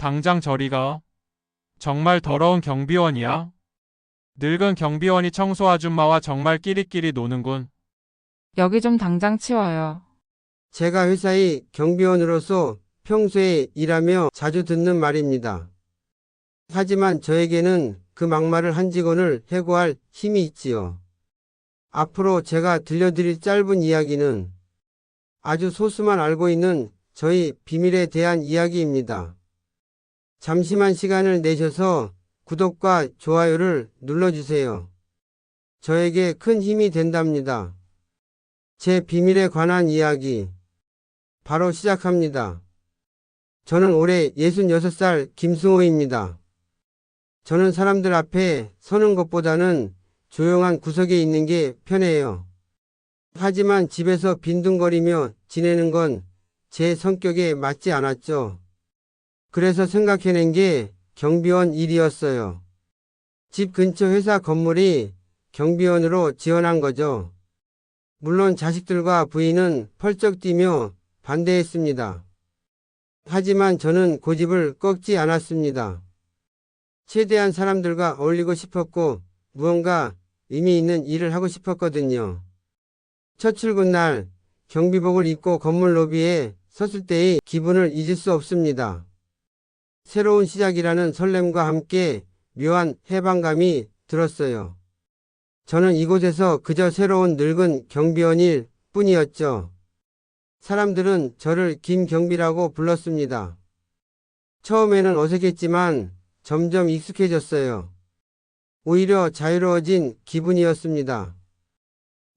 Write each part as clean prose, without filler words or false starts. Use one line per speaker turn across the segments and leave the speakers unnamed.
당장 저리 가. 정말 더러운 경비원이야. 늙은 경비원이 청소 아줌마와 정말 끼리끼리 노는군.
여기 좀 당장 치워요.
제가 회사의 경비원으로서 평소에 일하며 자주 듣는 말입니다. 하지만 저에게는 그 막말을 한 직원을 해고할 힘이 있지요. 앞으로 제가 들려드릴 짧은 이야기는 아주 소수만 알고 있는 저희 비밀에 대한 이야기입니다. 잠시만 시간을 내셔서 구독과 좋아요를 눌러주세요. 저에게 큰 힘이 된답니다. 제 비밀에 관한 이야기 바로 시작합니다. 저는 올해 66살 김승호입니다. 저는 사람들 앞에 서는 것보다는 조용한 구석에 있는 게 편해요. 하지만 집에서 빈둥거리며 지내는 건 제 성격에 맞지 않았죠. 그래서 생각해낸 게 경비원 일이었어요. 집 근처 회사 건물이 경비원으로 지원한 거죠. 물론 자식들과 부인은 펄쩍 뛰며 반대했습니다. 하지만 저는 고집을 꺾지 않았습니다. 최대한 사람들과 어울리고 싶었고 무언가 의미 있는 일을 하고 싶었거든요. 첫 출근 날 경비복을 입고 건물 로비에 섰을 때의 기분을 잊을 수 없습니다. 새로운 시작이라는 설렘과 함께 묘한 해방감이 들었어요. 저는 이곳에서 그저 새로운 늙은 경비원일 뿐이었죠. 사람들은 저를 김경비라고 불렀습니다. 처음에는 어색했지만 점점 익숙해졌어요. 오히려 자유로워진 기분이었습니다.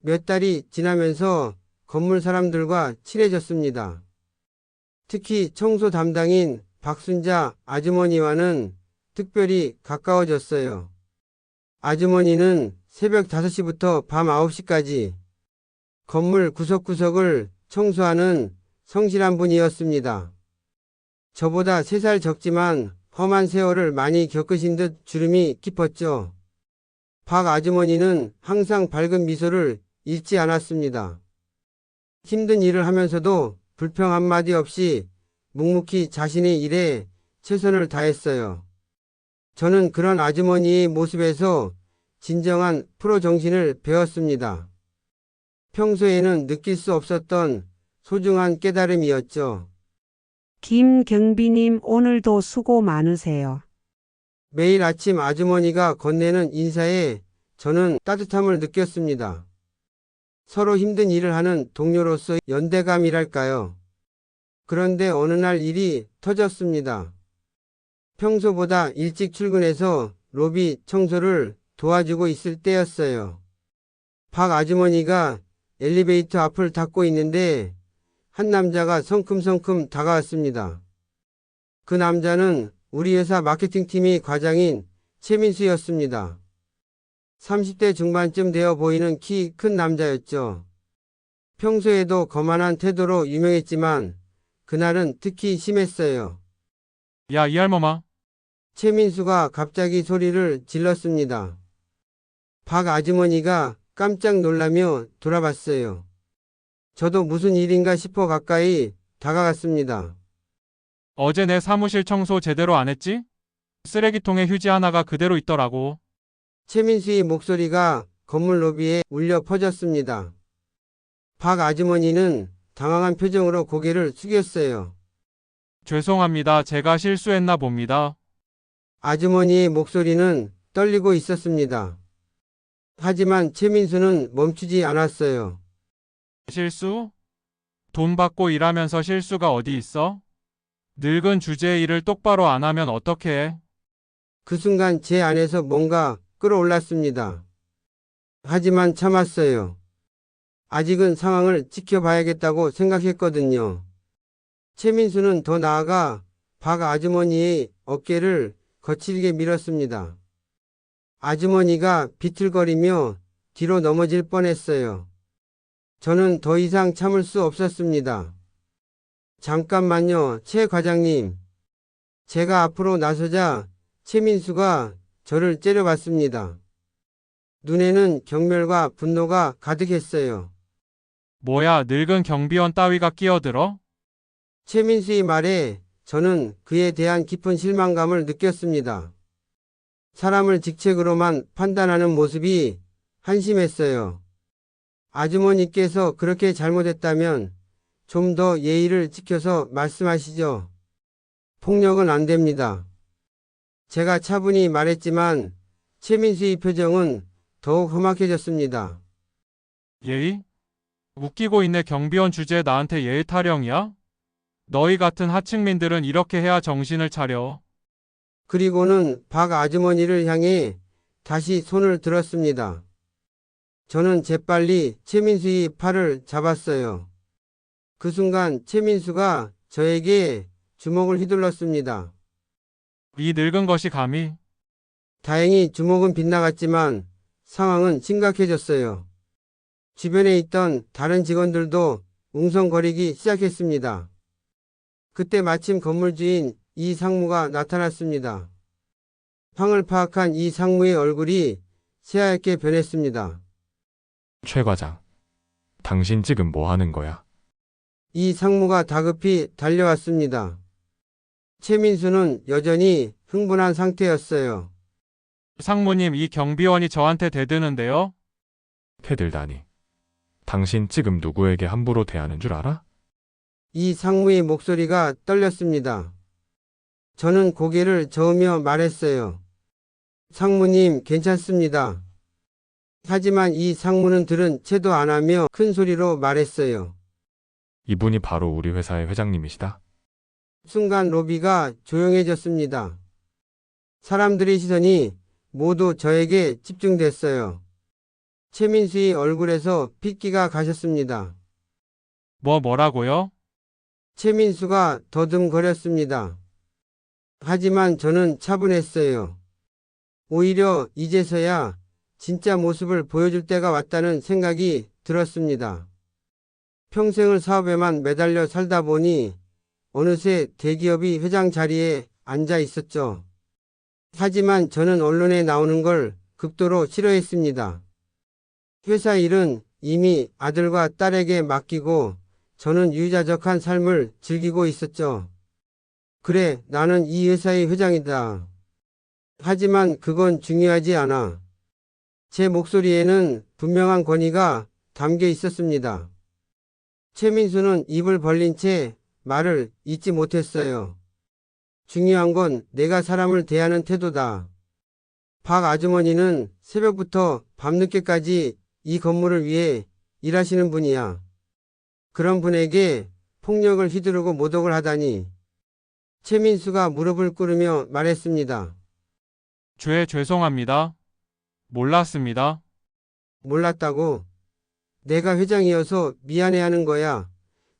몇 달이 지나면서 건물 사람들과 친해졌습니다. 특히 청소 담당인 박순자 아주머니와는 특별히 가까워졌어요. 아주머니는 새벽 5시부터 밤 9시까지 건물 구석구석을 청소하는 성실한 분이었습니다. 저보다 3살 적지만 험한 세월을 많이 겪으신 듯 주름이 깊었죠. 박 아주머니는 항상 밝은 미소를 잃지 않았습니다. 힘든 일을 하면서도 불평 한마디 없이 묵묵히 자신의 일에 최선을 다했어요. 저는 그런 아주머니의 모습에서 진정한 프로 정신을 배웠습니다. 평소에는 느낄 수 없었던 소중한 깨달음이었죠.
김경비님 오늘도 수고 많으세요.
매일 아침 아주머니가 건네는 인사에 저는 따뜻함을 느꼈습니다. 서로 힘든 일을 하는 동료로서 연대감이랄까요. 그런데 어느 날 일이 터졌습니다. 평소보다 일찍 출근해서 로비 청소를 도와주고 있을 때였어요. 박 아주머니가 엘리베이터 앞을 닫고 있는데 한 남자가 성큼성큼 다가왔습니다. 그 남자는 우리 회사 마케팅팀의 과장인 최민수였습니다. 30대 중반쯤 되어 보이는 키 큰 남자였죠. 평소에도 거만한 태도로 유명했지만 그날은 특히 심했어요.
야, 이 할멈아.
최민수가 갑자기 소리를 질렀습니다. 박 아주머니가 깜짝 놀라며 돌아봤어요. 저도 무슨 일인가 싶어 가까이 다가갔습니다.
어제 내 사무실 청소 제대로 안 했지? 쓰레기통에 휴지 하나가 그대로 있더라고.
최민수의 목소리가 건물 로비에 울려 퍼졌습니다. 박 아주머니는 당황한 표정으로 고개를 숙였어요.
죄송합니다. 제가 실수했나 봅니다.
아주머니의 목소리는 떨리고 있었습니다. 하지만 최민수는 멈추지 않았어요.
실수? 돈 받고 일하면서 실수가 어디 있어? 늙은 주제의 일을 똑바로 안 하면 어떡해?
그 순간 제 안에서 뭔가 끌어올랐습니다. 하지만 참았어요. 아직은 상황을 지켜봐야겠다고 생각했거든요. 최민수는 더 나아가 박 아주머니의 어깨를 거칠게 밀었습니다. 아주머니가 비틀거리며 뒤로 넘어질 뻔했어요. 저는 더 이상 참을 수 없었습니다. 잠깐만요, 최 과장님. 제가 앞으로 나서자 최민수가 저를 째려봤습니다. 눈에는 경멸과 분노가 가득했어요.
뭐야, 늙은 경비원 따위가 끼어들어?
최민수의 말에 저는 그에 대한 깊은 실망감을 느꼈습니다. 사람을 직책으로만 판단하는 모습이 한심했어요. 아주머니께서 그렇게 잘못했다면 좀 더 예의를 지켜서 말씀하시죠. 폭력은 안 됩니다. 제가 차분히 말했지만 최민수의 표정은 더욱 험악해졌습니다.
예의? 웃기고 있네. 경비원 주제에 나한테 예의 타령이야? 너희 같은 하층민들은 이렇게 해야 정신을 차려.
그리고는 박 아주머니를 향해 다시 손을 들었습니다. 저는 재빨리 최민수의 팔을 잡았어요. 그 순간 최민수가 저에게 주먹을 휘둘렀습니다.
이 늙은 것이 감히.
다행히 주먹은 빗나갔지만 상황은 심각해졌어요. 주변에 있던 다른 직원들도 웅성거리기 시작했습니다. 그때 마침 건물주인 이 상무가 나타났습니다. 상을 파악한 이 상무의 얼굴이 새하얗게 변했습니다.
최 과장, 당신 지금 뭐 하는 거야?
이 상무가 다급히 달려왔습니다. 최민수는 여전히 흥분한 상태였어요.
상무님, 이 경비원이 저한테 대드는데요?
패들다니. 당신 지금 누구에게 함부로 대하는 줄 알아?
이 상무의 목소리가 떨렸습니다. 저는 고개를 저으며 말했어요. 상무님, 괜찮습니다. 하지만 이 상무는 들은 채도 안 하며 큰 소리로 말했어요.
이분이 바로 우리 회사의 회장님이시다.
순간 로비가 조용해졌습니다. 사람들의 시선이 모두 저에게 집중됐어요. 최민수의 얼굴에서 핏기가 가셨습니다.
뭐라고요?
최민수가 더듬거렸습니다. 하지만 저는 차분했어요. 오히려 이제서야 진짜 모습을 보여줄 때가 왔다는 생각이 들었습니다. 평생을 사업에만 매달려 살다 보니 어느새 대기업이 회장 자리에 앉아 있었죠. 하지만 저는 언론에 나오는 걸 극도로 싫어했습니다. 회사 일은 이미 아들과 딸에게 맡기고 저는 유자적한 삶을 즐기고 있었죠. 그래, 나는 이 회사의 회장이다. 하지만 그건 중요하지 않아. 제 목소리에는 분명한 권위가 담겨 있었습니다. 최민수는 입을 벌린 채 말을 잇지 못했어요. 중요한 건 내가 사람을 대하는 태도다. 박 아주머니는 새벽부터 밤늦게까지 이 건물을 위해 일하시는 분이야. 그런 분에게 폭력을 휘두르고 모독을 하다니. 최민수가 무릎을 꿇으며 말했습니다.
죄송합니다. 몰랐습니다.
몰랐다고? 내가 회장이어서 미안해하는 거야?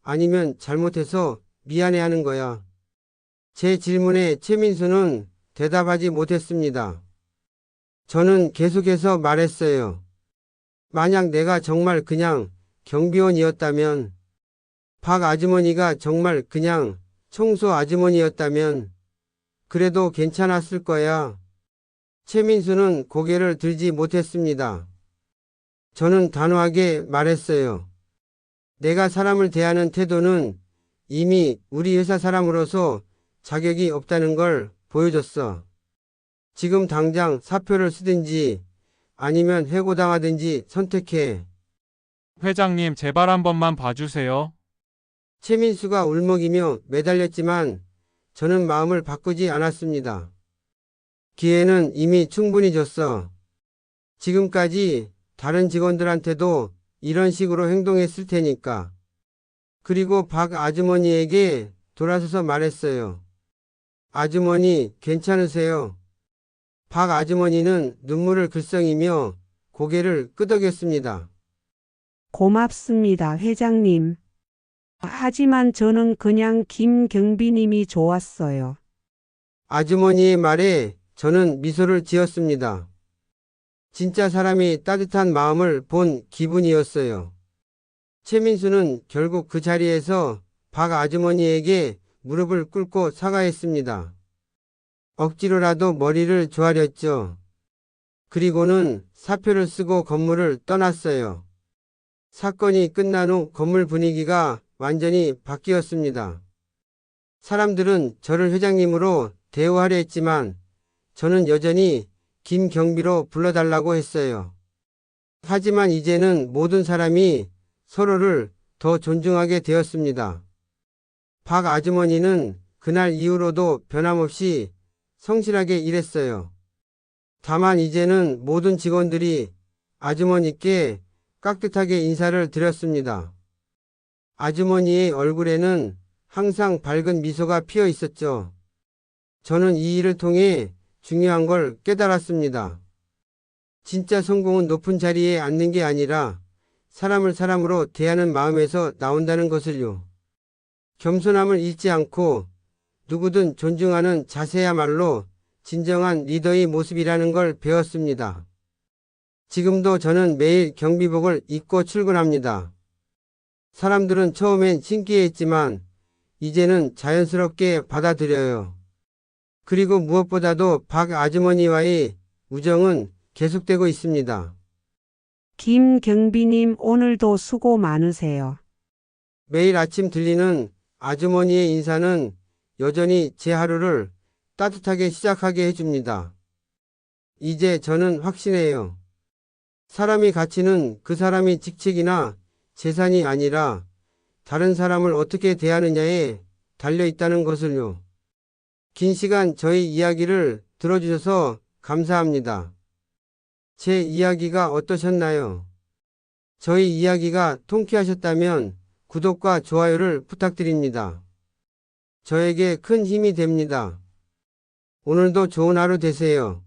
아니면 잘못해서 미안해하는 거야? 제 질문에 최민수는 대답하지 못했습니다. 저는 계속해서 말했어요. 만약 내가 정말 그냥 경비원이었다면, 박 아주머니가 정말 그냥 청소 아주머니였다면 그래도 괜찮았을 거야. 최민수는 고개를 들지 못했습니다. 저는 단호하게 말했어요. 내가 사람을 대하는 태도는 이미 우리 회사 사람으로서 자격이 없다는 걸 보여줬어. 지금 당장 사표를 쓰든지 아니면 해고당하든지 선택해.
회장님, 제발 한 번만 봐주세요.
최민수가 울먹이며 매달렸지만 저는 마음을 바꾸지 않았습니다. 기회는 이미 충분히 줬어. 지금까지 다른 직원들한테도 이런 식으로 행동했을 테니까. 그리고 박 아주머니에게 돌아서서 말했어요. 아주머니, 괜찮으세요? 박 아주머니는 눈물을 글썽이며 고개를 끄덕였습니다.
고맙습니다, 회장님. 하지만 저는 그냥 김경비님이 좋았어요.
아주머니의 말에 저는 미소를 지었습니다. 진짜 사람이 따뜻한 마음을 본 기분이었어요. 최민수는 결국 그 자리에서 박 아주머니에게 무릎을 꿇고 사과했습니다. 억지로라도 머리를 조아렸죠. 그리고는 사표를 쓰고 건물을 떠났어요. 사건이 끝난 후 건물 분위기가 완전히 바뀌었습니다. 사람들은 저를 회장님으로 대우하려 했지만 저는 여전히 김경비로 불러달라고 했어요. 하지만 이제는 모든 사람이 서로를 더 존중하게 되었습니다. 박 아주머니는 그날 이후로도 변함없이 성실하게 일했어요. 다만 이제는 모든 직원들이 아주머니께 깍듯하게 인사를 드렸습니다. 아주머니의 얼굴에는 항상 밝은 미소가 피어 있었죠. 저는 이 일을 통해 중요한 걸 깨달았습니다. 진짜 성공은 높은 자리에 앉는 게 아니라 사람을 사람으로 대하는 마음에서 나온다는 것을요. 겸손함을 잃지 않고 누구든 존중하는 자세야말로 진정한 리더의 모습이라는 걸 배웠습니다. 지금도 저는 매일 경비복을 입고 출근합니다. 사람들은 처음엔 신기해했지만 이제는 자연스럽게 받아들여요. 그리고 무엇보다도 박 아주머니와의 우정은 계속되고 있습니다.
김경비님 오늘도 수고 많으세요.
매일 아침 들리는 아주머니의 인사는 여전히 제 하루를 따뜻하게 시작하게 해줍니다. 이제 저는 확신해요. 사람의 가치는 그 사람의 직책이나 재산이 아니라 다른 사람을 어떻게 대하느냐에 달려 있다는 것을요. 긴 시간 저희 이야기를 들어주셔서 감사합니다. 제 이야기가 어떠셨나요? 저희 이야기가 통쾌하셨다면 구독과 좋아요를 부탁드립니다. 저에게 큰 힘이 됩니다. 오늘도 좋은 하루 되세요.